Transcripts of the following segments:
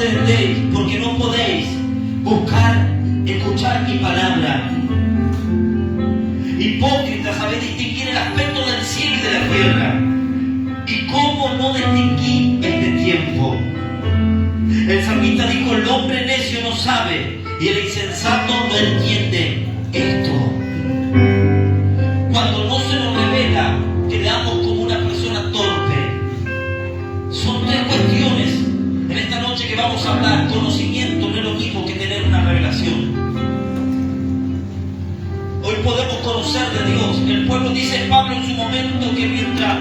entendéis, porque no podéis escuchar mi palabra. Hipócritas, sabéis distinguir el aspecto del cielo y de la tierra. ¿Y cómo no distinguí este tiempo? El salmista dijo: el hombre necio no sabe y el insensato no entiende esto. Cuando no se nos revela, quedamos como una persona torpe. Son tres cuestiones en esta noche que vamos a hablar. Conocimiento no es lo mismo que tener una revelación. Hoy podemos conocer de Dios. El pueblo, dice Pablo en su momento, que mientras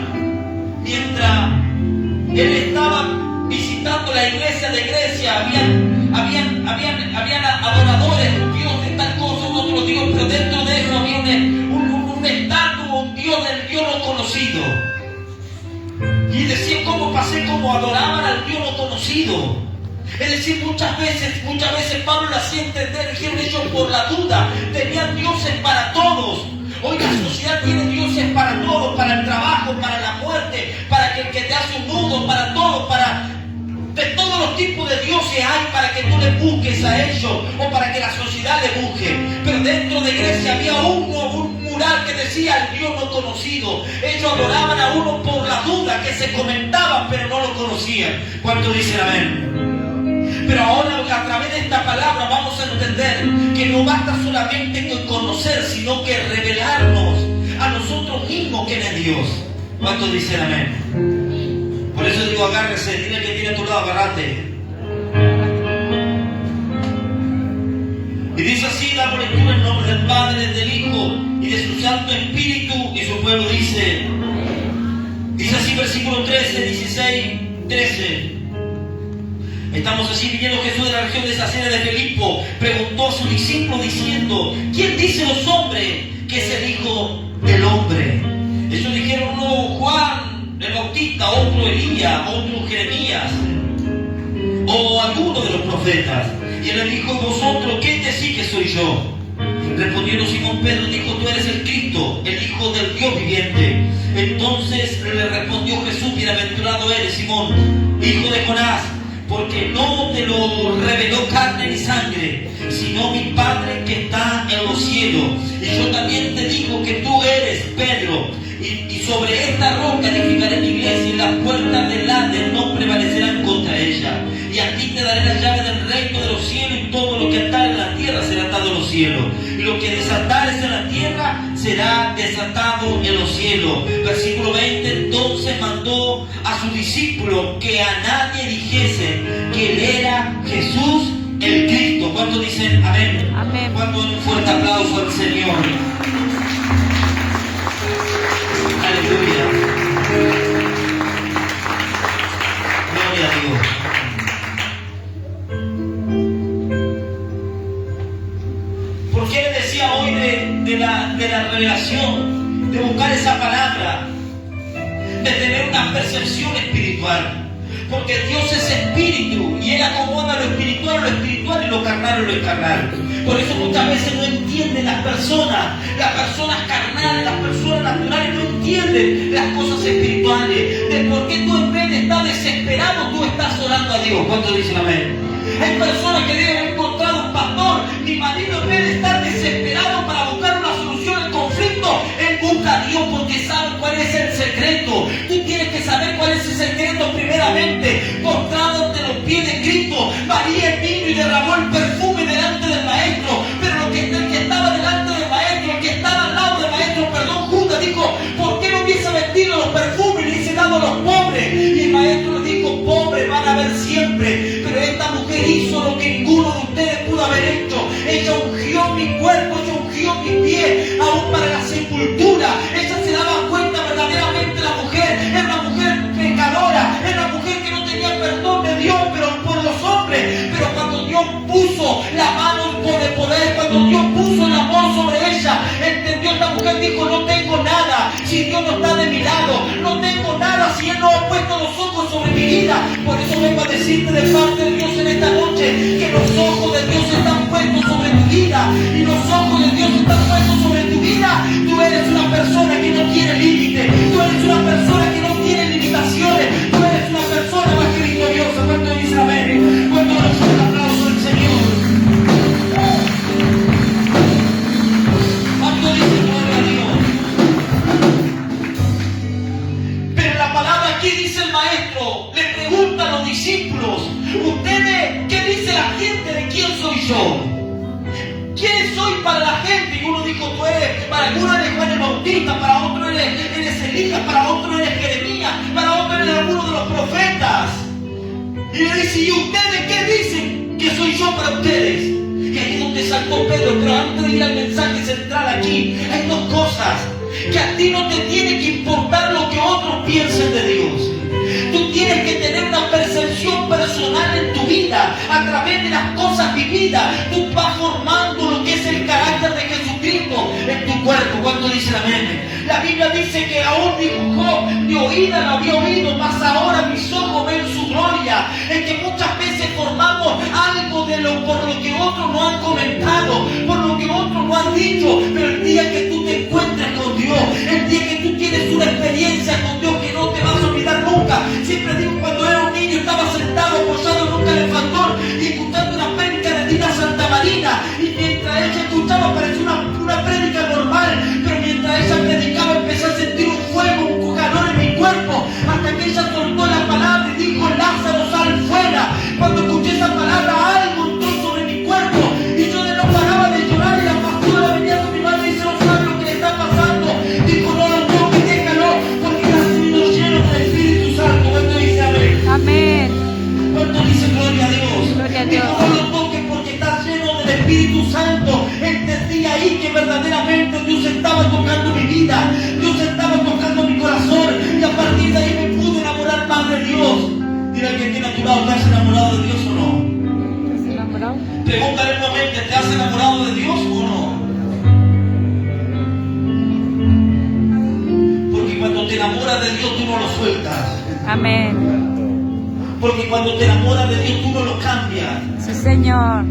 él estaba visitando la iglesia de Grecia, habían adoradores, un Dios de tal cosa, un otro Dios, pero dentro de eso había un estatua, un Dios del Dios no conocido. Y decían: ¿cómo pasé? Como adoraban al Dios no conocido. Es decir, muchas veces Pablo le hacía entender, dijeron ellos, por la duda, tenían dioses para todos. Hoy la sociedad tiene dioses para todos, para el trabajo, para la muerte, para que el que te hace un nudo, para todo, de todos los tipos de dioses hay para que tú le busques a ellos o para que la sociedad le busque. Pero dentro de Grecia había un mural que decía: el Dios no conocido. Ellos adoraban a uno por la duda, que se comentaban pero no lo conocían. ¿Cuántos dicen amén? Pero ahora, a través de esta palabra, vamos a entender que no basta solamente con conocer, sino que revelarnos a nosotros mismos quién es Dios. ¿Cuántos dicen amén? Por eso digo: agárrese, dile que tiene a tu lado, agárrate. Y dice así: damos lectura en nombre del Padre, del Hijo y de su Santo Espíritu. Y su pueblo dice así, versículo 13, 16, 13. Estamos así: viniendo Jesús de la región de Cesarea de Filipo, preguntó a sus discípulos diciendo: ¿quién dicen los hombres que es el Hijo del Hombre? Ellos dijeron: uno Juan el Bautista, otro Elías, otro Jeremías, o alguno de los profetas. Y él le dijo: vosotros, ¿quién decís que soy yo? Respondiendo Simón Pedro, dijo: tú eres el Cristo, el Hijo del Dios viviente. Entonces le respondió Jesús: bienaventurado eres, Simón, hijo de Jonás, porque no te lo reveló carne ni sangre, sino mi Padre que está en los cielos. Y yo también te digo que tú eres Pedro, y sobre esta roca edificaré mi iglesia, y las puertas del Hades no prevalecerán contra ella. Y a ti te daré la llave del reino de los cielos, y todo lo que atare en la tierra será atado en los cielos, y lo que desatares en la tierra será desatado en los cielos. Versículo 20. Entonces mandó a sus discípulos que a nadie dijese que él era Jesús el Cristo. ¿Cuántos dicen amén? Amén. ¿Cuántos dan un fuerte aplauso al Señor? Aleluya. Gloria a Dios. ¿Por qué le decía hoy de la revelación, de buscar esa palabra, de tener una percepción espiritual? Porque Dios es espíritu y Él acomoda lo espiritual y lo carnal lo carnal. Por eso muchas veces no entienden las personas carnales, las personas naturales no entienden las cosas espirituales. De por qué tú, en vez de estar desesperado, tú estás orando a Dios. ¿Cuántos dicen amén? Hay personas que deben haber encontrado un pastor. Mi marido, en vez de estar desesperado para buscar una solución al conflicto, él busca a Dios porque sabe cuál es el secreto. Tú tienes que saber cuál es el secreto primeramente. Postrado ante los pies de Cristo, María vino y derramó el perfume delante del maestro. Pero el que estaba delante del maestro, el que estaba al lado del maestro, Judas dijo: ¿por qué no hubiese vendido los perfumes y le hubiese dado a los pobres? Y el maestro le dijo: pobres van a haber siempre, pero esta mujer hizo lo que ninguno de ustedes pudo haber hecho. Ella ungió mi cuerpo, ella ungió mi pie, aún para la sepultura. Ella se daba cuenta verdaderamente, la mujer era una mujer pecadora, era una mujer que no tenía perdón de Dios, pero por los hombres. Pero cuando Dios puso la mano de poder, cuando Dios puso el amor sobre ella, entendió esta mujer, dijo: no tengo nada si Dios no está de mi lado, no tengo nada si Él no ha puesto los ojos sobre mi vida. Por eso vengo a decirte de parte de Dios en esta noche que los ojos de Dios están puestos sobre tu vida, y los ojos de Dios están puestos sobre tu vida. Tú eres una persona que no tiene límite, tú eres una persona que no tiene limitaciones, tú eres una persona más que victoriosa. ¿Cuánto dice amén? Cuando Ustedes, ¿qué dice la gente de quién soy yo? ¿Quién soy para la gente? Y uno dijo, tú eres, para algunos eres Juan el Bautista, para otros eres Elías, para otros eres Jeremías, para otros eres alguno de los profetas. Y le dice, ¿y ustedes qué dicen que soy yo para ustedes? Y ahí es donde saltó Pedro. Pero antes de ir al mensaje central aquí, hay dos cosas. Que a ti no te tiene que importar lo que otros piensen de Dios. Tú tienes que tener una percepción personal en tu vida. A través de las cosas vividas, tú vas formando lo que es el carácter de Jesucristo en tu cuerpo. ¿Cuánto dicen amén? La Biblia dice que aún dijo Job, de oída lo había oído, mas ahora mis ojos ven su gloria. Es que muchas veces formamos algo por lo que otros no han comentado, por lo que otros no han dicho. Pero el día que tú te encuentres con Dios, el día que tú tienes una experiencia con Dios que no te vas a olvidar nunca. Siempre digo, cuando era un niño estaba sentado apoyado en un calefactor y escuchando una prédica de Dina Santa Marina, y mientras ella escuchaba parecía una prédica normal, pero mientras ella predicaba empecé a sentir un fuego, un calor en mi cuerpo, hasta que ella soltó la palabra y dijo, Lázaro, sal fuera. Cuando escuché esa palabra, algo entró sobre mi cuerpo y yo no paraba de llorar, y la pastora venía con mi mano y dice, no sabe lo que le está pasando. Dijo, no lo toques, déjalo, porque está siendo lleno del Espíritu Santo. ¿Cuánto dice amén? Amén. ¿Cuánto dice gloria a Dios? Gloria a Dios. Dijo, no lo toques porque está lleno del Espíritu Santo. Entendí ahí que verdaderamente Dios estaba tocando mi vida, Dios estaba tocando mi corazón, y a partir de ahí me pude enamorar más de Dios. Dile al que tiene a tu lado, ¿te has enamorado de Dios o no? ¿Estás enamorado? Pregúntale nuevamente, ¿te has enamorado de Dios o no? Porque cuando te enamoras de Dios, tú no lo sueltas. Amén. Porque cuando te enamoras de Dios, tú no lo cambias. Sí, Señor.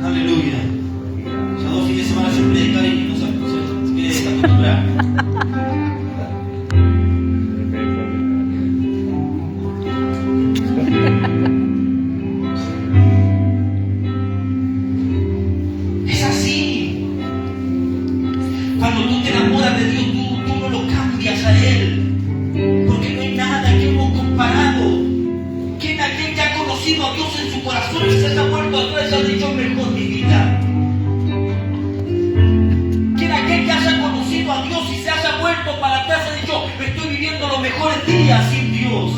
Aleluya. Ya 2 fines de semana sin predicar y no se quiere acostumbrar. Es así. Cuando tú te enamoras de Dios, tú no lo cambias a Él. Porque no hay nada que hemos comparado. ¿Quién aquel que ha conocido a Dios en su corazón y se haya vuelto atrás y ha dicho, mejor mi vida? ¿Quién aquel que haya conocido a Dios y se haya vuelto para atrás y ha dicho, estoy viviendo los mejores días sin Dios?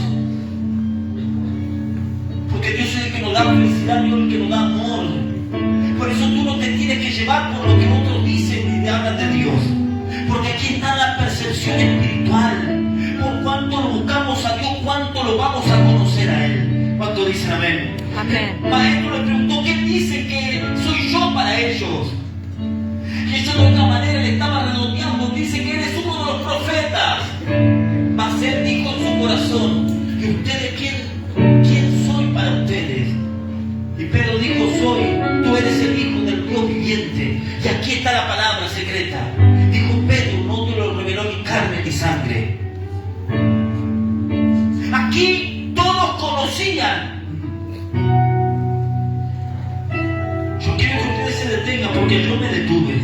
Porque Dios es el que nos da felicidad, Dios es el que nos da amor. Por eso tú no te tienes que llevar por lo que otros dicen y te hablan de Dios. Porque aquí está la percepción espiritual. Por cuánto lo buscamos a Dios, cuánto lo vamos a conocer a Él. ¿Cuánto dicen amén? Amén. Maestro le preguntó, ¿qué dice que soy yo para ellos? Y ellos de otra manera le estaba redondeando. Dice que eres uno de los profetas. Mas Él dijo en su corazón, ¿y ustedes quién soy para ustedes? Y Pedro dijo, tú eres el Hijo del Dios viviente. Y aquí está la palabra secreta. Dijo Pedro, no te lo reveló ni carne ni sangre. Aquí todos conocían. Yo quiero que ustedes se detengan porque yo me detuve.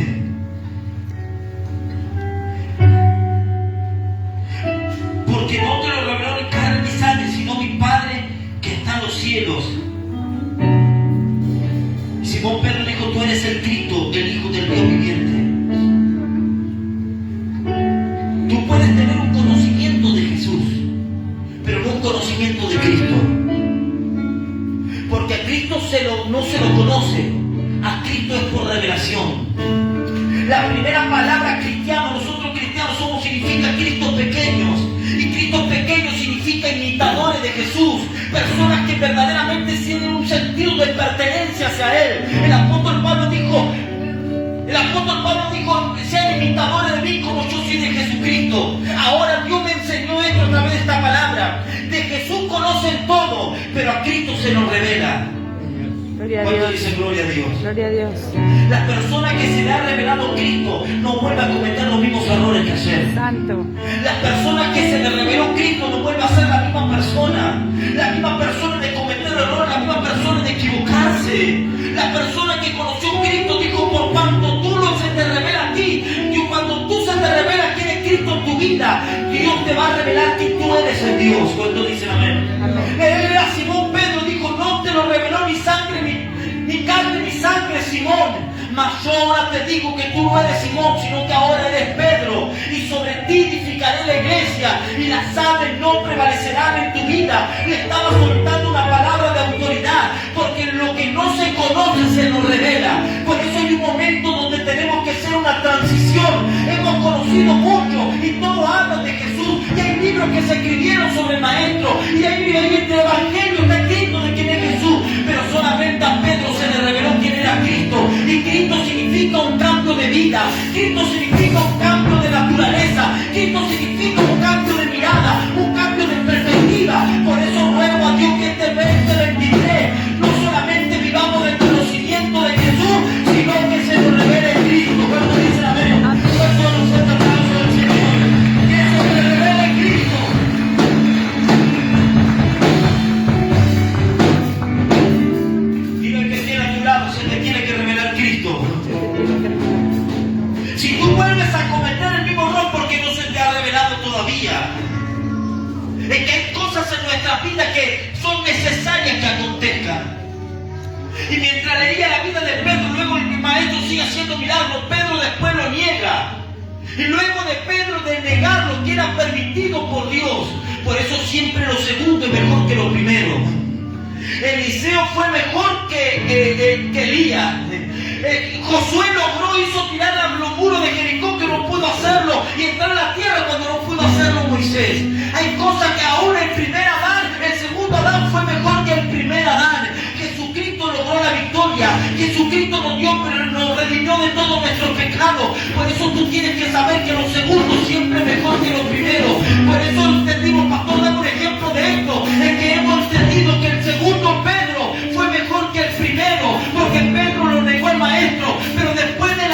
Porque no te lo reveló ni carne ni sangre, sino mi Padre que está en los cielos. Simón Pedro dijo, tú eres el Cristo, el Hijo del Dios viviente. Tú puedes tener un conocimiento de Jesús, pero no un conocimiento de Cristo. Porque a Cristo no se lo conoce, a Cristo es por revelación. La primera palabra cristiano, nosotros cristianos somos, significa Cristos pequeños. Y Cristos pequeños significa imitadores de Jesús, personas que verdaderamente tienen un sentido de pertenencia hacia Él. El apóstol Pablo dijo, sean imitadores de mí como yo soy de Jesucristo. Ahora Dios me enseñó esto a través de esta palabra. De Jesús conocen todo, pero a Cristo se nos revela. Gloria a ¿Cuánto Dios. dice gloria a Dios? Gloria a Dios. La persona que se le ha revelado Cristo no vuelve a cometer los mismos errores que ayer. Santo. La persona que se le reveló Cristo no vuelve a ser la misma persona. La misma persona de cometer errores, la misma persona de equivocarse. La persona que conoció a Cristo dijo, por cuanto tú se te revela a ti, y cuando tú se te revela quién es Cristo en tu vida, Dios te va a revelar que tú eres el Dios. ¿Cuánto dicen amén? Amén. Era Simón Pedro, dijo, Mas yo ahora te digo que tú no eres Simón, sino que ahora eres Pedro. Y sobre ti edificaré la iglesia, y las aves no prevalecerán en tu vida. Le estaba soltando una palabra de autoridad, porque lo que no se conoce se nos revela. Por eso hay un momento donde tenemos que hacer una transición. Hemos conocido mucho y todo habla de Jesús, y hay libros que se escribieron sobre el Maestro, y hay entre el Evangelio está escrito de quién es Jesús, pero solamente a Pedro se le reveló quién era Cristo. Y Cristo significa un cambio de vida, Cristo significa un cambio de naturaleza, Cristo significa un cambio de mirada, un cambio de perspectiva. Por eso ruego a Dios que este 2023 no solamente vivamos del conocimiento de Jesús, sino que se nos revele Cristo. ¿Cuántos dicen amén? ¿Cuántos son los fuertes aplausos del Señor? Que se nos revele Cristo. Dile al que tiene a tu lado, se te tiene que revelar Cristo. Si tú vuelves a cometer el mismo error, porque no se te ha revelado todavía. Es que hay cosas en nuestras vidas que son necesarias que acontezcan. Y mientras leía la vida de Pedro, luego el Maestro sigue haciendo milagros. Pedro después lo niega. Y luego de Pedro de negarlo, que era permitido por Dios. Por eso siempre lo segundo es mejor que lo primero. Eliseo fue mejor que Elías. Josué hizo tirar a los muros de Jericó, que no pudo hacerlo, y entrar a la tierra cuando no pudo hacerlo Moisés. Hay cosas que aún el primer Adán, el segundo Adán fue mejor que el primer Adán. Jesucristo logró la victoria. Jesucristo nos redimió de todos nuestros pecados. Por eso tú tienes que saber que lo segundo siempre es mejor que lo primero. Por eso entendimos, pastor, dame un ejemplo de esto, es que hemos entendido que el segundo Pedro fue mejor que el primero, porque Pedro lo negó al Maestro, pero después del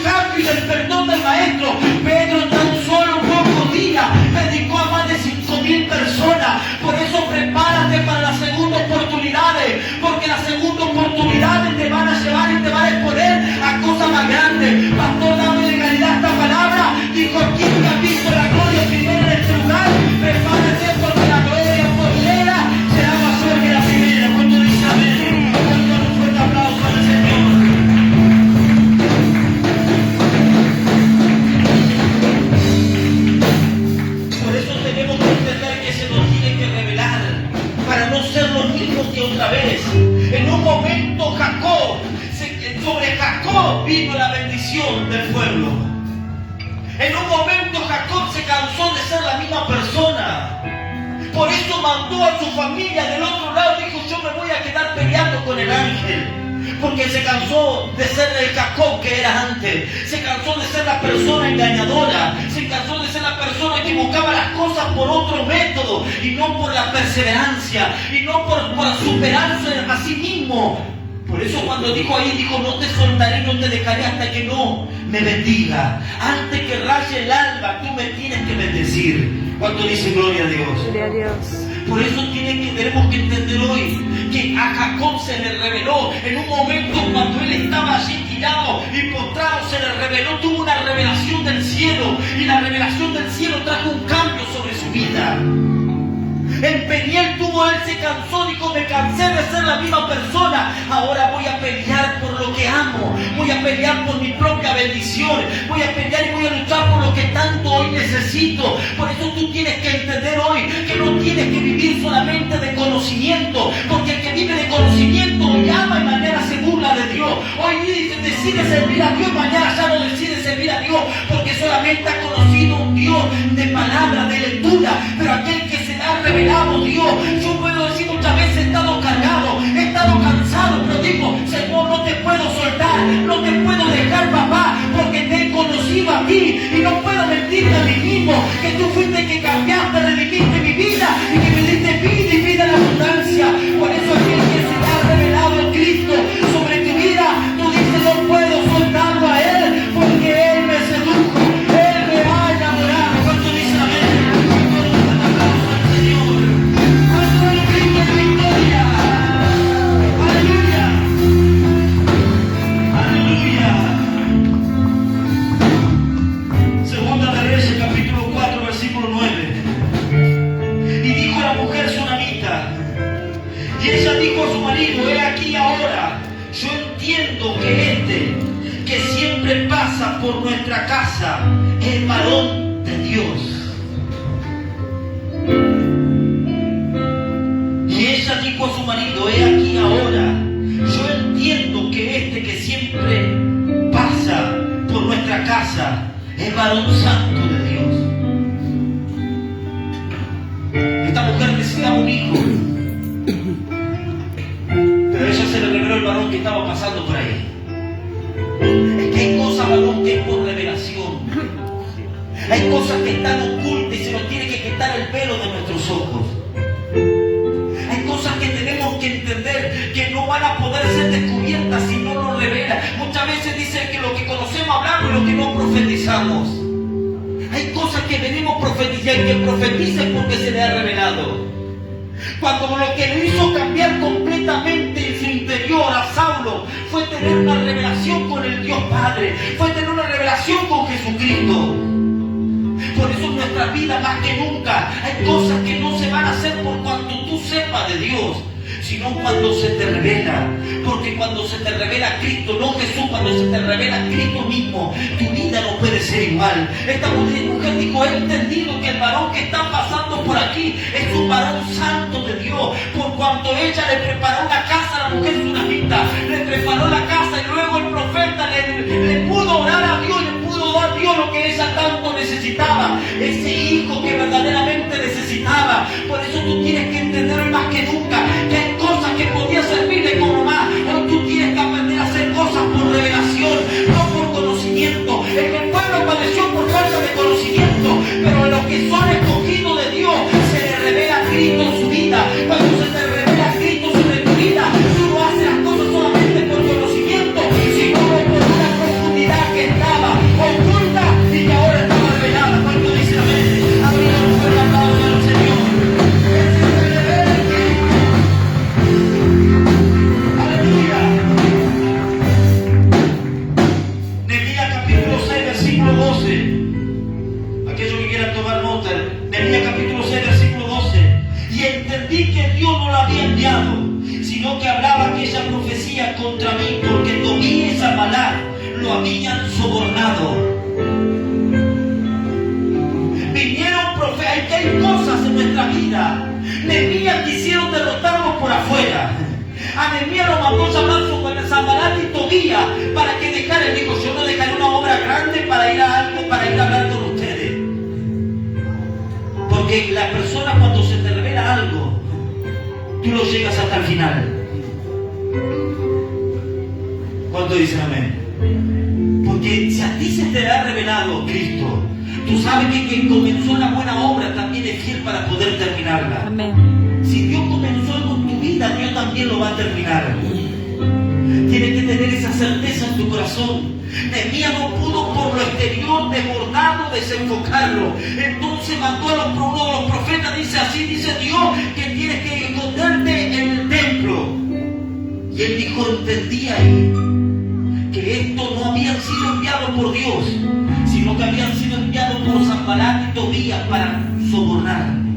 cambio y del perdón del Maestro, Pedro en tan solo pocos días predicó a más de 5.000 personas. Por eso prepárate para las segundas oportunidades, porque las segundas oportunidades te van a llevar y te van a exponer a cosas más grandes. Pastor, dame legalidad a esta palabra. Dijo: ¿quién ha visto la gloria primera en este lugar? Prepárate, porque la gloria postrera será mayor que la primera. ¿Cuánto dice amén? ¿Cuánto un fuerte aplauso al Señor? Por eso tenemos que entender que se nos tiene que revelar, para no ser los mismos que otra vez. En un momento sobre Jacob vino la bendición del pueblo. En un momento Jacob se cansó de ser la misma persona. Por eso mandó a su familia del otro lado. Dijo: yo me voy a quedar peleando con el ángel. Porque se cansó de ser el Jacob que era antes. Se cansó de ser la persona engañadora. Se cansó de ser la persona que buscaba las cosas por otro método, y no por la perseverancia, y no por superarse a sí mismo. Por eso cuando dijo ahí, dijo: no te soltaré, no te dejaré hasta que no me bendiga. Antes que raye el alba, tú me tienes que bendecir. ¿Cuánto dice gloria a Dios? Gloria a Dios. Por eso tenemos que entender hoy que a Jacob se le reveló en un momento cuando él estaba allí tirado y postrado, se le reveló, tuvo una revelación del cielo, y la revelación del cielo trajo un cambio sobre su vida. En Peniel él se cansó, dijo: me cansé de ser la misma persona, ahora voy a pelear por lo que amo, voy a pelear por mi propia bendición, voy a pelear y voy a luchar por lo que tanto hoy necesito. Por eso tú tienes que entender hoy que no tienes que vivir solamente de conocimiento, porque el que vive de conocimiento hoy ama y mañana se burla de Dios. Hoy decide servir a Dios, mañana ya no decide servir a Dios, porque solamente ha conocido un Dios de palabra, de lectura. Pero aquel que se le ha revelado Dios, yo puedo decir muchas veces: he estado cargado, he estado cansado, pero digo: Señor, no te puedo soltar, no te puedo dejar, papá, porque te he conocido a ti y no puedo mentirte a mí mismo, que tú fuiste que cambiaste, redimiste mi vida y que me diste vida y vida en abundancia. Por eso aquel que se le ha revelado en Cristo sobre tu vida, tú dices: no puedo soltarlo a Él, porque Él me sedujo, Él me ha enamorado. ¿Cuánto dicen amén? Un aplauso al Señor. ¿Cuánto le grito de victoria? ¡Aleluya! ¡Aleluya! Segunda de Reyes, capítulo 4, versículo 9. Y dijo la mujer sunamita, y ella dijo a su marido: he aquí ahora, yo entiendo que que siempre pasa por nuestra casa, el varón de Dios. Y ella dijo a su marido: he aquí ahora, yo entiendo que que siempre pasa por nuestra casa, es varón santo de Dios. Esta mujer necesitaba un hijo, pero a ella se le reveló el varón que estaba pasando por ahí. Es que hay cosas, varón, que es por revelación. Hay cosas que están ocultas y se nos tiene que quitar el velo de nuestros ojos. Hay cosas que tenemos que entender que no van a poder ser descubiertas si no nos revela. Muchas veces dicen que lo que conocemos hablamos y lo que no profetizamos. Hay cosas que debemos profetizar y que profeticen porque se le ha revelado. Cuando lo que le hizo cambiar completamente en su interior a Saulo fue tener una revelación con el Dios Padre, fue tener una revelación con Jesucristo. Por eso en nuestra vida más que nunca hay cosas que no se van a hacer por cuanto tú sepas de Dios, sino cuando se te revela. Porque cuando se te revela Cristo, no Jesús, cuando se te revela Cristo mismo, tu vida no puede ser igual. Esta mujer dijo: he entendido que el varón que está pasando por aquí es un varón santo de Dios, por cuanto ella le preparó una casa a la mujer sunamita, le preparó la casa y luego el profeta le pudo orar a Dios, le pudo dar a Dios lo que ella tanto necesitaba, ese hijo que verdaderamente necesitaba. Por eso tú tienes que entender hoy más que nunca que hay cosas que podían servirle como más. Hoy tú tienes que aprender a hacer cosas por revelación, no por conocimiento. El que el pueblo padeció por falta de conocimiento, pero a los que son escogidos de Dios se les revela Cristo en su vida. Cuando se te revela Cristo sobre tu vida, tú no haces las cosas solamente por conocimiento, sino por una profundidad que estaba oculta y que ahora estaba revelada. ¿Cuánto dicen amén? Abrir un fuerte aplauso al Señor. Nehemías capítulo 6, versículo 12. Aquellos que quieran tomar nota. Nehemías capítulo 6, versículo 12. Y entendí que Dios no la había enviado, sino que hablaba aquella profecía contra mí, porque Tobías y Sanballat lo habían sobornado. Vinieron profetas. Hay cosas en nuestra vida. Nehemías quisieron derrotarnos por afuera. A Nehemías lo mandó llamar con Sanballat y Tobías para que dejara. Él dijo: yo no dejaré una obra grande para ir a algo, para ir a hablar con ustedes. Porque la persona, cuando se te revela algo, tú lo llegas hasta el final. ¿Cuánto dicen amén? Porque si a ti se te ha revelado Cristo, tú sabes que quien comenzó la buena obra también es fiel para poder terminarla. Amén. Si Dios comenzó algo en tu vida, Dios también lo va a terminar. Tienes que tener esa certeza en tu corazón. Nehemías no pudo por lo exterior desbordarlo, desenfocarlo. Entonces mandó a uno de los profetas, dice así, dice Dios, que tienes que esconderte en el templo. Y él dijo: entendí ahí que esto no habían sido enviados por Dios, sino que habían sido enviados por Sanballat y Tobías para sobornarme.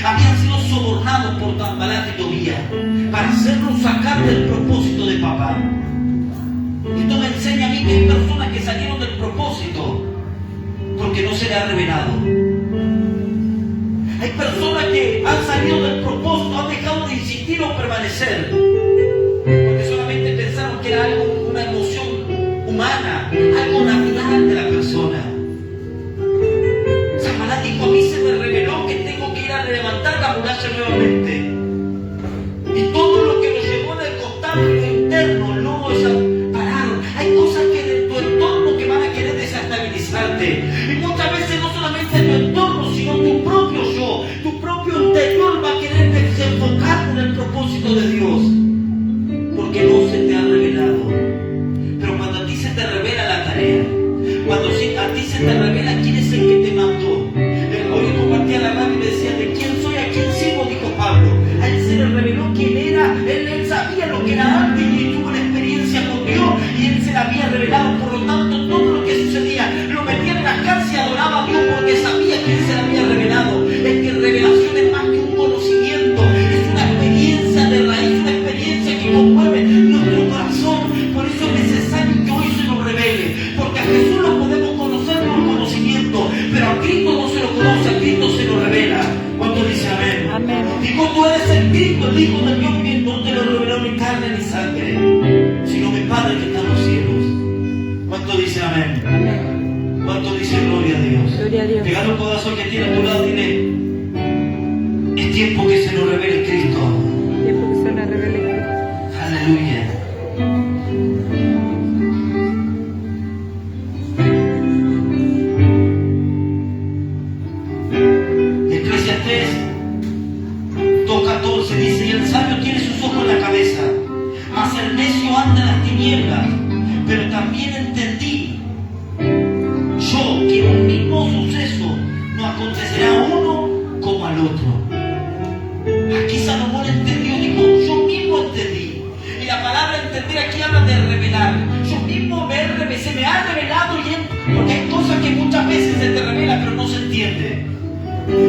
Habían sido sobornados por Sanballat y Tobías para hacerlos sacar del propósito de papá. Esto me enseña a mí que hay personas que salieron del propósito porque no se le ha revelado. Hay personas que han salido del propósito, han dejado de insistir o permanecer porque solamente pensaron que era algo, una emoción humana, algo natural de la persona. Sanballat dijo: a mí se me reveló que tengo que ir a levantar la muralla nuevamente. Y todo lo que lo llevó en el costado y lo interno, no pararon. Hay cosas que de tu entorno que van a querer desestabilizarte. Y muchas veces no solamente tu entorno, sino tu propio yo, tu propio interior va a querer desenfocarte en el propósito de Dios. Porque no se te ha revelado. Pero cuando a ti se te revela la tarea, cuando a ti se te revela quién es el que te mandó. Hoy compartía la radio y me decía: ¿de quién soy? ¿A quién sirvo? Dijo Pablo. A él se le reveló quién era. Él sabía lo que era antes y tuvo una experiencia con Dios y él se la había revelado. Por lo tanto, todo lo que sucedía lo metía en la cárcel y adoraba a Dios porque sabía quién se la había revelado. Es que revelación es más que un conocimiento, es una experiencia de raíz, una experiencia que conmueve nuestro corazón. Por eso es necesario que hoy se nos revele. en carne ni sangre, sino mi Padre que está en los cielos. ¿Cuánto dicen amén? Amén. ¿Cuánto dicen gloria a Dios? Gloria a Dios. Pegale un codazo que tiene a tu lado, dile: es tiempo que se nos revele Cristo. Tiempo que se nos revele Cristo. Aleluya. Eclesiastés 2:14 dice: y el sabio tiene sus ojos en la cabeza, mas el necio anda en las tinieblas. Pero también entendí yo que un mismo suceso no acontecerá a uno como al otro. Aquí Salomón entendió, dijo: yo mismo entendí. Y la palabra entender aquí habla de revelar. Yo mismo se me ha revelado, porque hay cosas que muchas veces se te revelan pero no se entiende.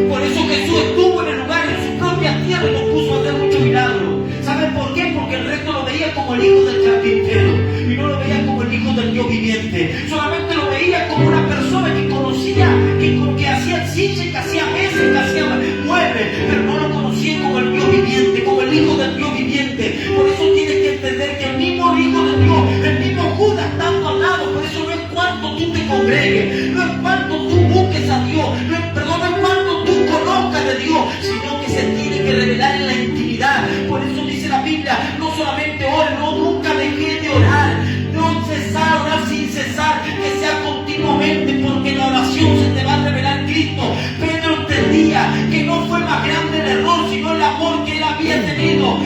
Por eso Jesús estuvo en el lugar, en su propia tierra, y nos puso a hacer muchos milagros. ¿Saben por qué? Porque el resto lo veía como el hijo del carpintero y no lo veía como el hijo del Dios viviente. Solamente lo veía como una persona que conocía, que hacía sillas, que hacía mesas, que hacía muebles, pero no lo conocía como el Dios viviente, como el hijo del Dios viviente. Por eso tienes que entender que el mismo hijo de Dios, el mismo Judas estando al lado. Por eso no es cuánto tú te congregues, no es cuánto tú busques a Dios, no es cuánto tú conozcas de Dios, sino que se tiene que revelar en la intimidad. Por eso dice la Biblia: no solamente ore, no, nunca dejé de orar, no cesar, orar sin cesar, que sea continuamente, porque en la oración se te va a revelar Cristo. Pedro entendía que no fue más grande el error, sino el amor que él había tenido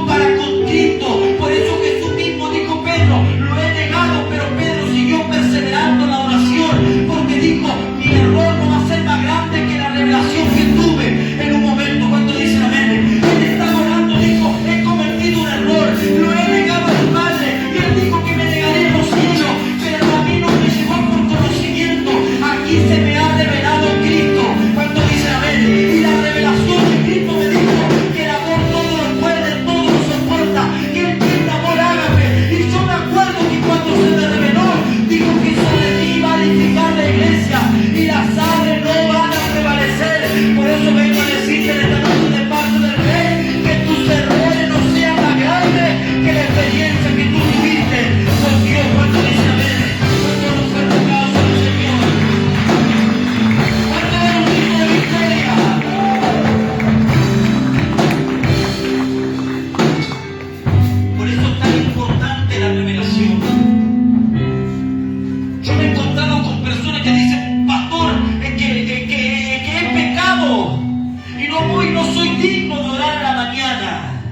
para con Cristo. Por eso Jesús mismo dijo: Pedro, lo he negado, pero Pedro siguió perseverando en la oración, porque dijo: mi error no va a ser más grande que la revelación que tuve en un momento. Cuando dicen amén, él estaba orando, dijo: he cometido un error, lo he negado a mi Padre, y él dijo que me negaré en los cielos, pero a mí no me llegó por conocimiento. Aquí se me ha revelado Cristo. Cuando dicen amén, y la revelación de Cristo me dijo que el amor todo lo puede, todo lo soporta, que él tiene amor ágape. Y yo me acuerdo que cuando se me reveló, dijo que sobre mí iba a edificar la iglesia y las aves no van a prevalecer. Por eso vengo a decirte en esta noche de parte del Rey, que tus errores no sean más grandes que la experiencia que tú tuviste con Dios. Cuando dice amén, cuando nos fue tocado al Señor, cuando era un hijo de victoria. Por eso es tan importante la revelación. Yo me he encontrado con personas que dicen: pastor, que he pecado y no soy digno de orar a la mañana,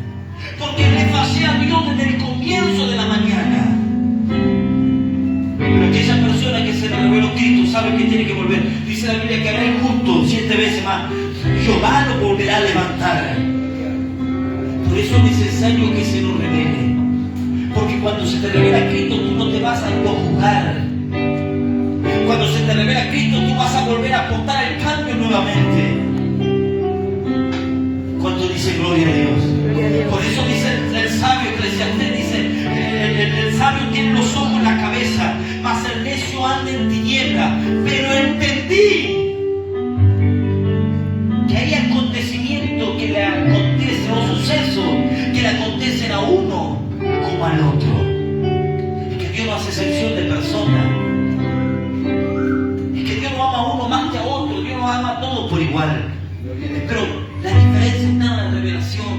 porque le fallé a Dios desde el comienzo de la mañana. Pero aquella persona que se le reveló Cristo sabe que tiene que volver. Dice la Biblia que hará el justo 7 veces más, Jehová lo volverá a levantar. Por eso es necesario que se nos revele, porque cuando se te revela Cristo tú no te vas a juzgar. Cuando se te revela Cristo, tú vas a volver a apostar el cambio nuevamente. Cuando dice gloria a Dios. Por eso dice el sabio, Eclesiastés dice: el sabio tiene los ojos en la cabeza, mas el necio anda en tinieblas. Pero entendí que hay acontecimientos que le acontecen, o sucesos que le acontecen a uno como al otro. Y que Dios no hace excepción de personas. A uno más que a otro, Dios nos ama a todos por igual, pero la diferencia está en la revelación.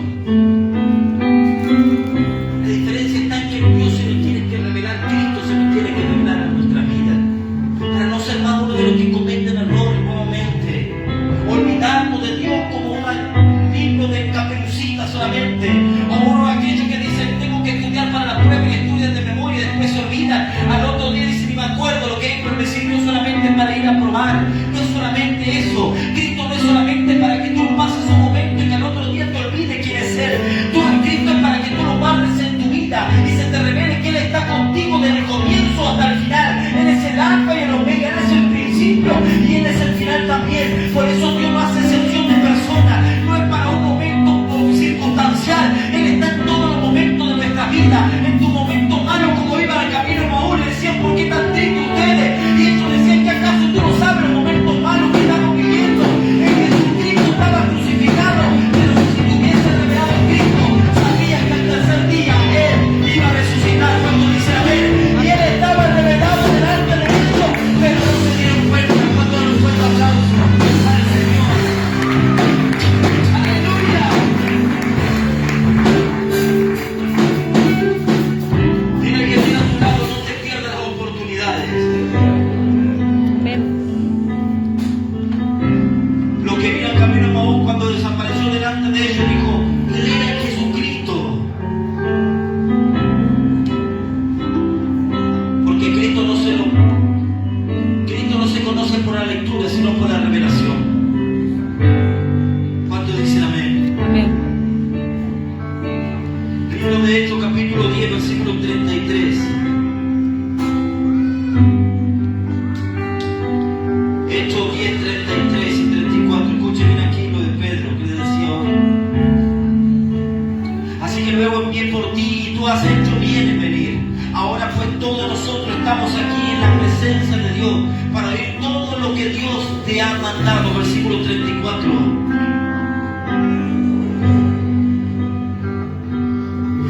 La diferencia está en que Dios se nos tiene que revelar, Cristo se nos tiene que revelar a nuestra vida, para no ser más uno de los que cometen errores nuevamente, olvidarnos de Dios como un libro de Caperucita solamente, o uno de aquellos que dicen: tengo que estudiar para la prueba, y estudian de memoria y después se olvidan. Al otro día dicen: ni me acuerdo lo que es, pero me sirvió solamente para ir a probar. No es solamente eso. Cristo no es solamente Libro de Hechos, capítulo 10, versículo 33. Hechos 10, 33 y 34. Escuchen bien aquí lo de Pedro que le decía hoy. Así que luego envié por ti y tú has hecho bien en venir. Ahora pues todos nosotros estamos aquí en la presencia de Dios para oír todo lo que Dios te ha mandado. Versículo 34.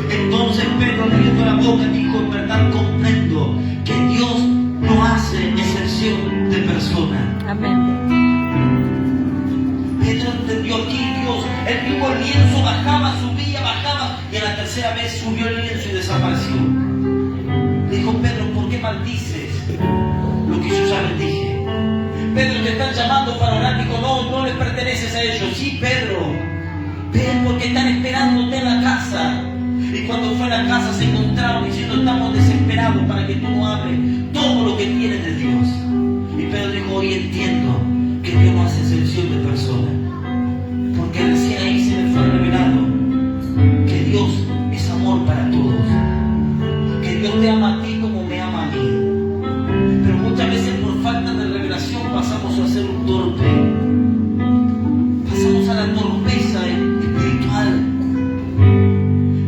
Entonces Pedro, abriendo la boca, dijo: en verdad comprendo que Dios no hace excepción de personas. Amén. Pedro entendió aquí Dios. El mismo lienzo bajaba, subía, bajaba, y a la tercera vez subió el lienzo y desapareció. Dijo: Pedro, ¿por qué maldices lo que yo ya les dije? Pedro, te están llamando para orar. Dijo: no les perteneces a ellos. Sí, Pedro, ven porque están esperándote en la casa. Y cuando fue a la casa se encontraron diciendo: estamos desesperados para que tú nos hables todo lo que tienes de Dios. Y Pedro dijo: hoy entiendo que Dios no hace excepción de personas, porque recién ahí se me fue revelado que Dios es amor para todos, que Dios te ama a ti como me ama a mí. Pero muchas veces por falta de revelación pasamos a ser un torpe, pasamos a la torpeza espiritual.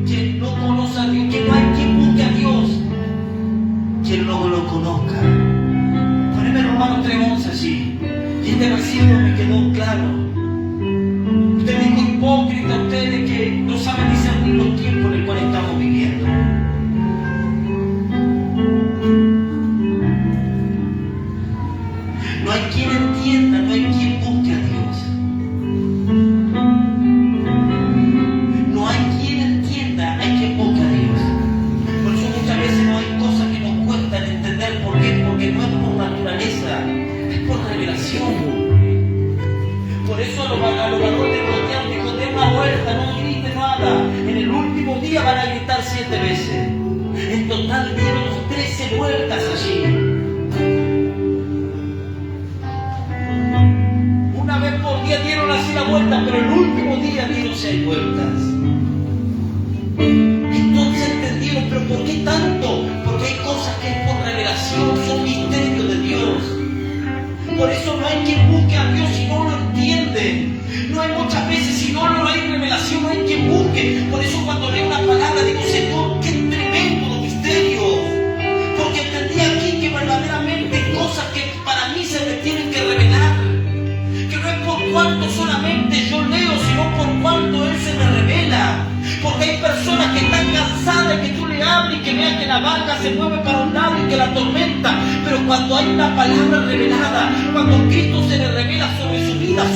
Quien no conoce a Dios, que no hay quien busque a Dios, quien no lo conozca. Poneme Romanos 3:11 allí. Y este versículo me quedó claro. Usted dijo: hipócrita, ustedes que no saben discernir los tiempos en el cual estamos viviendo. No hay quien entienda, no hay quien busque a Dios. No hay quien entienda, hay quien busque a Dios. Por eso muchas veces no hay cosas que nos cuestan entender. ¿Por qué? Porque no es por naturaleza, es por revelación. Por eso a los varones de Proteán dijo: den una vuelta, no griten nada. En el último día van a gritar 7 veces. En total dieron 13 vueltas allí. Una vez por día dieron así la vuelta, pero el último día dieron 6 vueltas. Entonces entendieron: pero ¿por qué tanto? Porque hay cosas que es por revelación, son misterios de Dios. Por eso no hay quien busque a Dios si no lo entiende. No hay muchas veces, si no hay revelación, no hay quien busque. Por eso cuando leo una palabra digo: Señor, qué tremendo los misterios. Porque entendí aquí que verdaderamente hay cosas que para mí se me tienen que revelar. Que no es por cuanto solamente yo leo, sino por cuanto Él se me revela. Porque hay personas que están cansadas de que tú le hables y que vean que la barca se mueve para un lado y que la tormenta. Pero cuando hay una palabra revelada, cuando Cristo se le revela sobre su vida no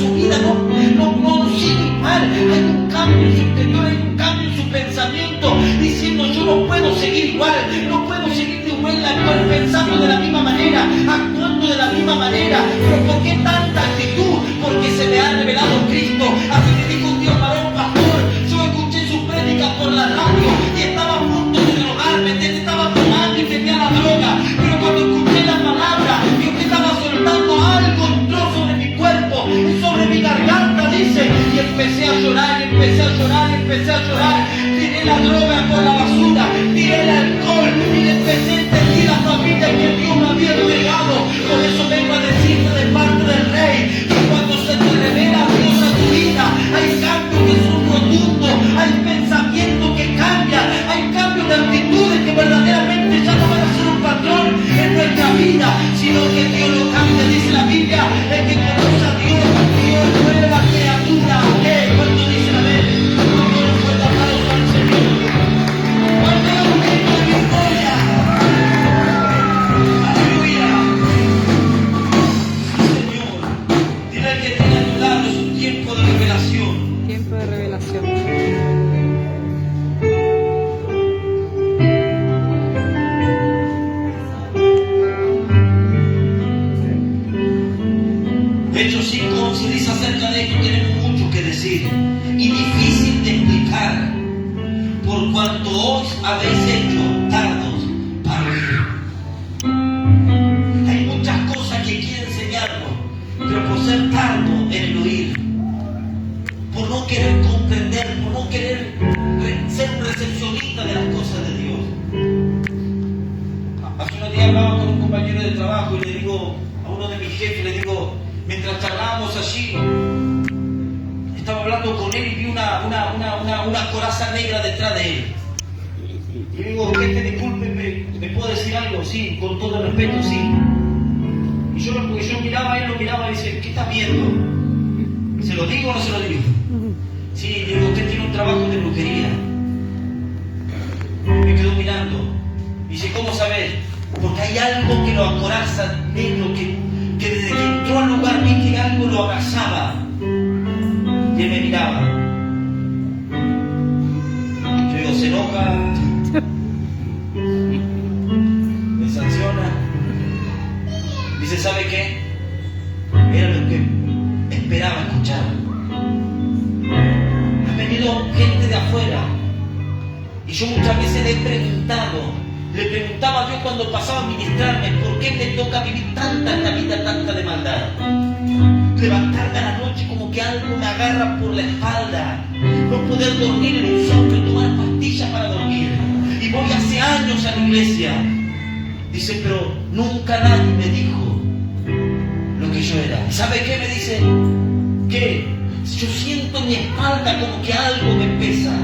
sigue igual. Hay un cambio en su interior, hay un cambio en su pensamiento, diciendo: yo no puedo seguir igual, no puedo seguir igual, pensando de la misma manera, actuando de la misma manera. Pero ¿por qué tanta actitud? Porque se le ha revelado Cristo. Así me dijo un Dios varón pastor. Yo escuché su prédica por la radio y estaba a punto de drogarme, estaba tomando y tenía la droga. Pero cuando escuché la palabra, Dios me estaba soltando algo, entró sobre mi cuerpo, sobre mi garganta, dice, y empecé a llorar, empecé a llorar. Tiré la droga por la basura, tiré el alcohol y empecé a entender la familia que Dios me había entregado. Por eso vengo a decirte de parte del Rey que cuando se te revela Dios a tu vida, hay cambios que son rotundos, hay pensamientos que cambian, hay cambios de actitudes que verdaderamente ya no van a ser un patrón en nuestra vida, sino que Dios lo cambia. Dice la Biblia: el que conoce a Dios es nueva criatura. ¿Cuánto dicen amén? ¿Cuánto nos puede aplausos al Señor? ¿Cuánto es un grito de victoria? ¡Aleluya! Señor, dile al que tiene a tu lado: es un tiempo de revelación. Tiempo de revelación. Hechos 5:11 dice acerca de esto: tenemos mucho que decir y difícil de explicar, por cuanto os habéis hecho tardos para oír. Hay muchas cosas que quiere enseñarnos, pero por ser tardo en el oír, por no querer comprender, por no querer ser un recepcionista disfruta de las cosas de Dios. Hace unos días hablaba con un compañero de trabajo y le digo a uno de mis jefes, le digo, mientras charlábamos allí, estaba hablando con él y vi una coraza negra detrás de él. Y le digo, jefe, disculpe, ¿me puedo decir algo? Sí, con todo el respeto, sí. Y yo miraba a él, lo miraba y dice, ¿qué estás viendo? ¿Se lo digo o no se lo digo? Sí, le digo, usted tiene un trabajo de brujería. Me quedó mirando. Dice, ¿cómo sabes? Porque hay algo que lo acoraza negro, que desde que entró al lugar vi que algo lo abrazaba. Y él me miraba. Yo digo, se enoja, me sanciona. Dice, ¿sabe qué? Era lo que esperaba escuchar. Ha venido gente de afuera. Y yo muchas veces le preguntaba a Dios cuando pasaba a ministrarme, ¿por qué me toca vivir tanta vida, tanta de maldad? Levantarme a la noche como que algo me agarra por la espalda, no poder dormir en un soplo, tomar pastillas para dormir. Y voy hace años a la iglesia. Dice, pero nunca nadie me dijo lo que yo era. ¿Sabe qué me dice? ¿Qué? Yo siento en mi espalda como que algo me pesa.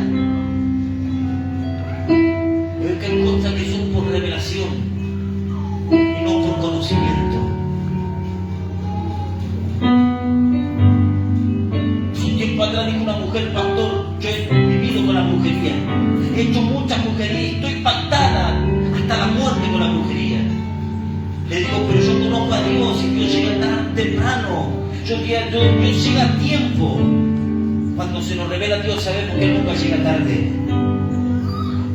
Pero que hay cosas que son por revelación y no por conocimiento. Un tiempo atrás dijo una mujer, pastor, yo he vivido con la brujería. He hecho muchas brujerías, estoy pactada hasta la muerte con la brujería. Le digo, pero yo conozco a Dios y Dios llega tan temprano. Dios llega a tiempo. Cuando se nos revela a Dios sabemos que Él nunca llega tarde,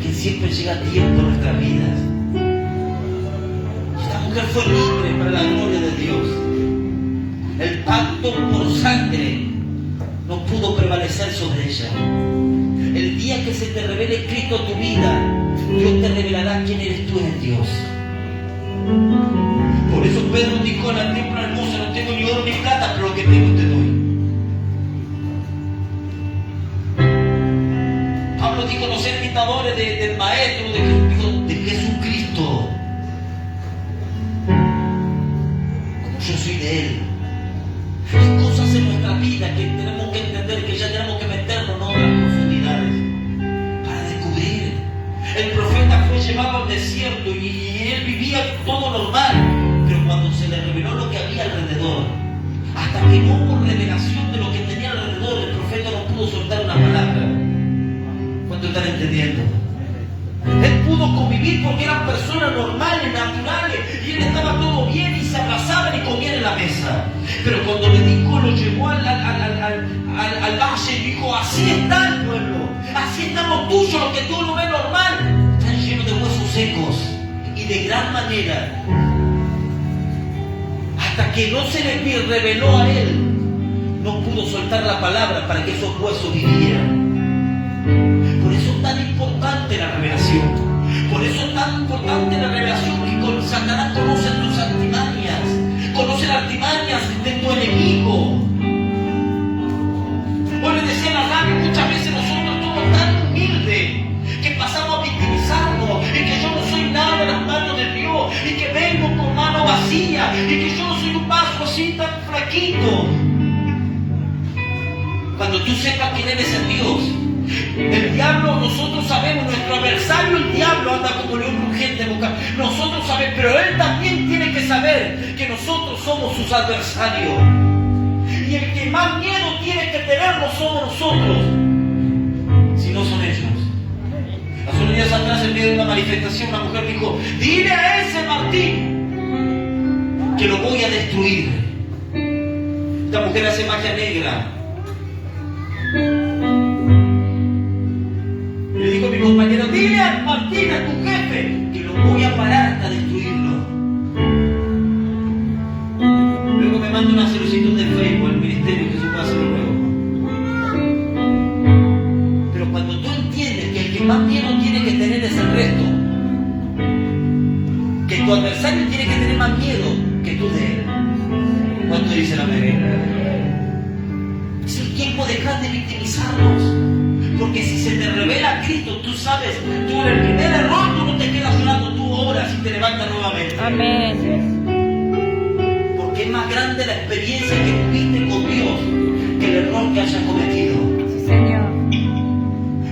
que Él siempre llega a tiempo en nuestras vidas. Esta mujer fue libre para la gloria de Dios. El pacto por sangre no pudo prevalecer sobre ella. El día que se te revele Cristo a tu vida, Dios te revelará quién eres tú en Dios. Por eso Pedro dijo en el templo hermoso, no tengo ni oro ni plata, pero lo que tengo te doy. Pablo dijo, no ser imitadores del Maestro, de Jesucristo. Como yo soy de Él. Hay cosas en nuestra vida que tenemos que entender, que ya tenemos que meternos en otras profundidades para descubrir. El profeta fue llevado al desierto y él vivía todo normal, pero cuando se le reveló lo que había alrededor, hasta que no hubo revelación de lo que tenía alrededor, el profeta no pudo soltar una palabra. ¿Cuánto están entendiendo? Él pudo convivir porque eran personas normales, naturales, y él estaba todo bien y se abrazaban y comían en la mesa. Pero cuando le dijo, lo llevó al valle y dijo, así está el pueblo, así están los tuyos, los que tú no ves normal, están llenos de huesos secos y de gran manera. Hasta que no se le reveló a él, no pudo soltar la palabra para que esos huesos vivieran. Por eso es tan importante la revelación. Por eso es tan importante la revelación que con Satanás conoce tus artimañas. Conoce las artimañas de tu enemigo. Hoy le decía en la radio, muchas veces nosotros somos tan humildes que pasamos a victimizarnos y que yo no soy nada en las manos de Dios y que vengo con mano vacía y que yo no soy un vaso así tan flaquito. Cuando tú sepas quién eres en Dios, el diablo, nosotros sabemos, nuestro adversario, el diablo, anda como león rugiente busca. Nosotros sabemos, pero él también tiene que saber que nosotros somos sus adversarios. Y el que más miedo tiene que tener no somos nosotros, sino son ellos. Hace unos días atrás, en medio de una manifestación, una mujer dijo, dile a ese Martín que lo voy a destruir. Esta mujer hace magia negra. Le dijo a mi compañero, dile a Martín, a tu jefe, que lo voy a parar hasta destruirlo. Luego me manda una solicitud de Facebook al ministerio que se puede hacer luego. Pero cuando tú entiendes que el que más miedo tiene que tener es el resto, que tu adversario tiene que tener más miedo que tú de él. ¿Cuánto dicen amén? Es el tiempo de dejar de victimizarnos. Porque si se te revela Cristo, tú sabes, tú en el primer error, tú no te quedas llorando, tú oras y te levantas nuevamente. Amén. Porque es más grande la experiencia que tuviste con Dios que el error que hayas cometido. Sí, Señor.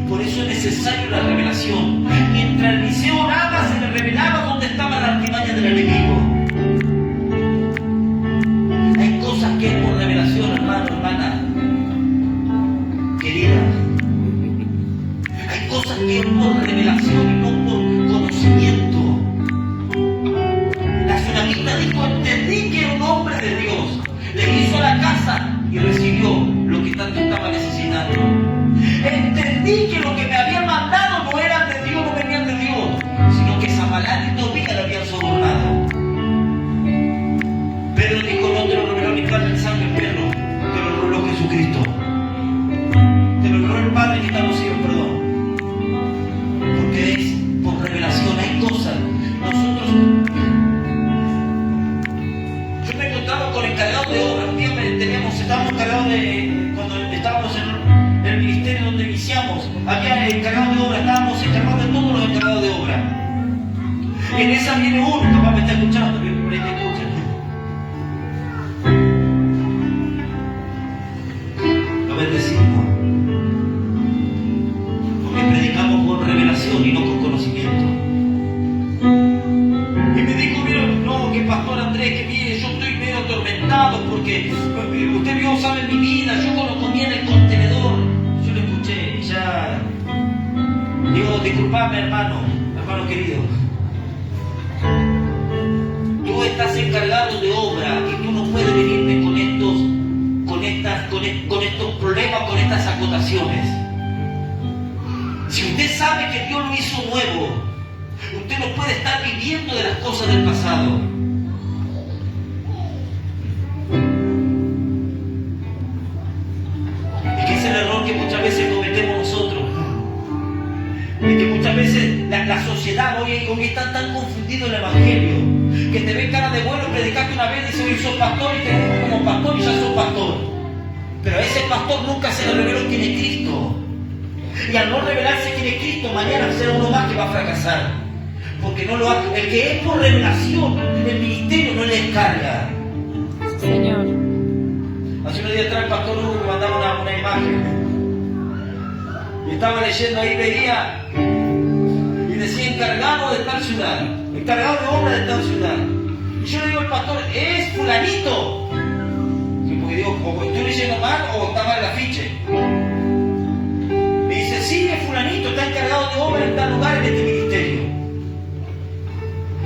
Por eso es necesaria la revelación. Mientras Eliseo oraba, se le revelaba dónde estaba la artimaña del enemigo. Hay cosas que es por revelación, hermano, hermana, querida. Hay cosas que es por revelación y no por conocimiento. La tsunamita dijo, entendí que era un hombre de Dios. Le hizo la casa y recibió lo que tanto estaba necesitando. Entendí que lo que me habían mandado no eran de Dios, no venían de Dios, sino que Sanballat y Tobías lo habían sobornado. Pedro dijo, no te lo reveló ni carne ni sangre, Pedro, te lo reveló Jesucristo. Te lo reveló el Padre que está en los cielos, perdón. Porque es por revelación, hay cosas. Nosotros, yo me encontraba con el encargado de obra, un día estábamos encargados de, cuando estábamos en el ministerio donde iniciamos, había encargados de obra, estábamos encargados de todos los encargados de obra. En esa viene uno, papá me está escuchando, que por ahí te escuchan. Lo bendecimos. Porque predicamos con revelación y no con conocimiento. Y me dijo, mira, no, que pastor Andrés, que mire, yo estoy medio atormentado porque usted vio, sabe mi vida, yo cuando comía en el contenedor, yo lo escuché y ya digo, disculpame hermano querido, tú estás encargado de obra y tú no puedes venirme con estos problemas, con estas acotaciones. Si usted sabe que Dios lo hizo nuevo, usted no puede estar viviendo de las cosas del pasado. Es que es el error que muchas veces cometemos nosotros. Es que muchas veces la sociedad hoy está tan confundido en el Evangelio que te ve cara de bueno, predicaste una vez, dice, hoy sos pastor y te ves como pastor y ya sos pastor. Pero a ese pastor nunca se le reveló quién es Cristo. Y al no revelarse quién es Cristo, mañana será uno más que va a fracasar. Porque no lo hace. El que es por revelación, el ministerio no le descarga. Señor. Hace unos días atrás el pastor Hugo me mandaba una imagen. Y estaba leyendo ahí, veía, y decía encargado de tal ciudad, encargado de obra de tal ciudad. Y yo le digo al pastor, ¿es fulanito? Sí, porque digo, o estoy leyendo mal o está mal el afiche. Me dice, sí, es fulanito, está encargado de obra en tal lugar en este ministerio.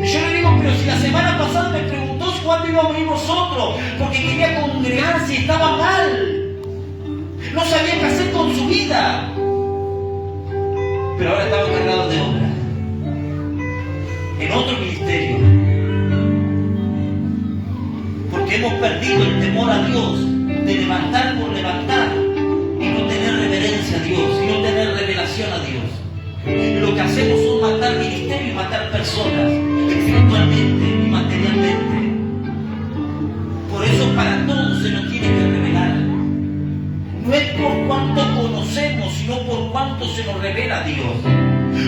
Y yo le digo, pero si la semana pasada me preguntó cuándo íbamos a ir nosotros, porque quería congregarse y estaba mal. No sabía qué hacer con su vida. Pero ahora estaba encargado de obra. En otro ministerio. Porque hemos perdido el temor a Dios, de levantar por levantar, y no tener reverencia a Dios, y no tener revelación a Dios. Y lo que hacemos es matar ministerio y matar personas, espiritualmente y materialmente. Por eso para todos se nos tiene que revelar. No es por cuánto conocemos, sino por cuánto se nos revela Dios.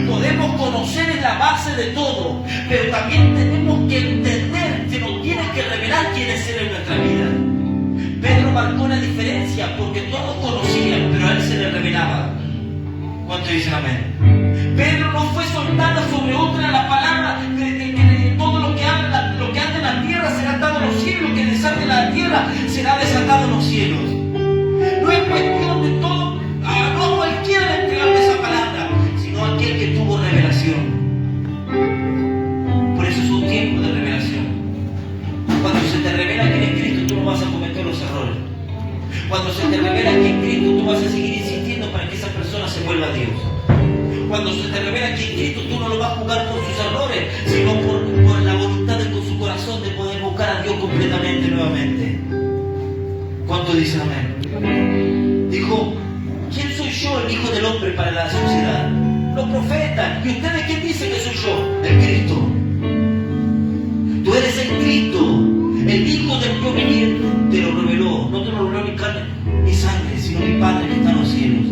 Podemos conocer en la base de todo, pero también tenemos que entender que nos tiene que revelar quién es Él en nuestra vida. Pedro marcó la diferencia porque todos conocían, pero a él se le revelaba. ¿Cuánto dicen amén? Pedro no fue soltada sobre otra la palabra de todo lo que anda en la tierra será atado en los cielos, lo que desate en la tierra será desatado en los cielos. No es cuestión de todo, no cualquiera le entregarle esa palabra, sino aquel que tuvo revelación. Por eso es un tiempo de revelación. Cuando se te revela quién es Cristo, tú no vas a cometer los errores. Cuando se te revela quién es Cristo, tú vas a seguir insistiendo para que esa persona se vuelva a Dios. Cuando se te revela quién es Cristo, tú no lo vas a juzgar por sus errores, sino por la voluntad de su corazón de poder buscar a Dios completamente nuevamente. ¿Cuánto dicen amén? Dijo, ¿quién soy yo, el Hijo del Hombre, para la sociedad? Los profetas. ¿Y ustedes quién dicen que soy yo? El Cristo. Tú eres el Cristo, el Hijo del Dios viviente. Te lo reveló. No te lo reveló ni carne ni sangre, sino mi Padre que está en los cielos.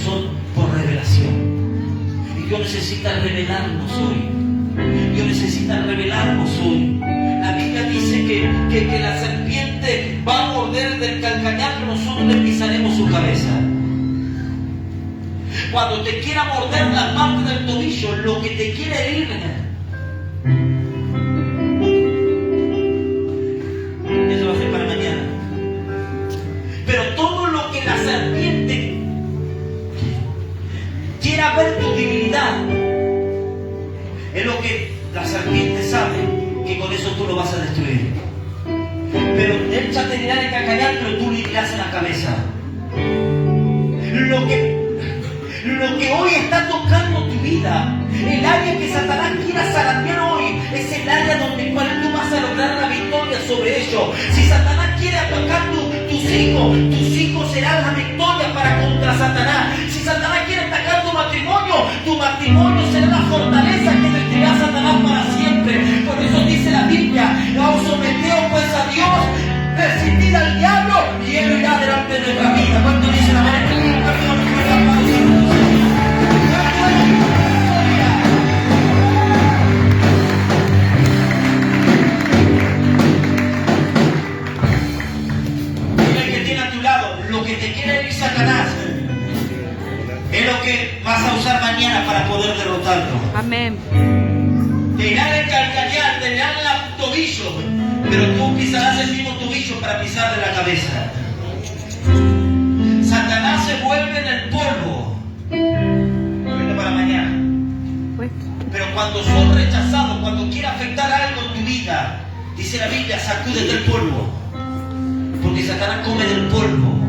son por revelación. Y Dios necesita revelarnos hoy. Dios necesita revelarnos hoy. La Biblia dice que la serpiente va a morder del calcañar, pero nosotros le pisaremos su cabeza. Cuando te quiera morder la parte del tobillo, lo que te quiere herir, eso va a ser para mañana. Pero todo lo que la serpiente quiera ver tu divinidad, es lo que la serpiente sabe que con eso tú lo vas a destruir. Pero él ya te dirá de calcañar, pero tú le dirás en la cabeza. Lo que hoy está tocando tu vida, el área que Satanás quiera zarandear hoy, es el área donde cual tú vas a lograr la victoria sobre ello. Si Satanás quiere atacar tus hijos serán la victoria para contra Satanás. Si Satanás quiere atacar tu matrimonio será la fortaleza que destruirá a Satanás para siempre. Por eso dice la Biblia: os someteos pues a Dios, resistid al diablo y él irá delante de nuestra vida. ¿Cuánto dice la Biblia? Satanás es lo que vas a usar mañana para poder derrotarlo. Amén. Te irán a calcañar, te irán el tobillo, pero tú pisarás el mismo tobillo para pisarle la cabeza. Satanás se vuelve en el polvo. Bueno, para mañana. Pero cuando son rechazados, cuando quiere afectar algo en tu vida, dice la Biblia: sacúdete el polvo, porque Satanás come del polvo.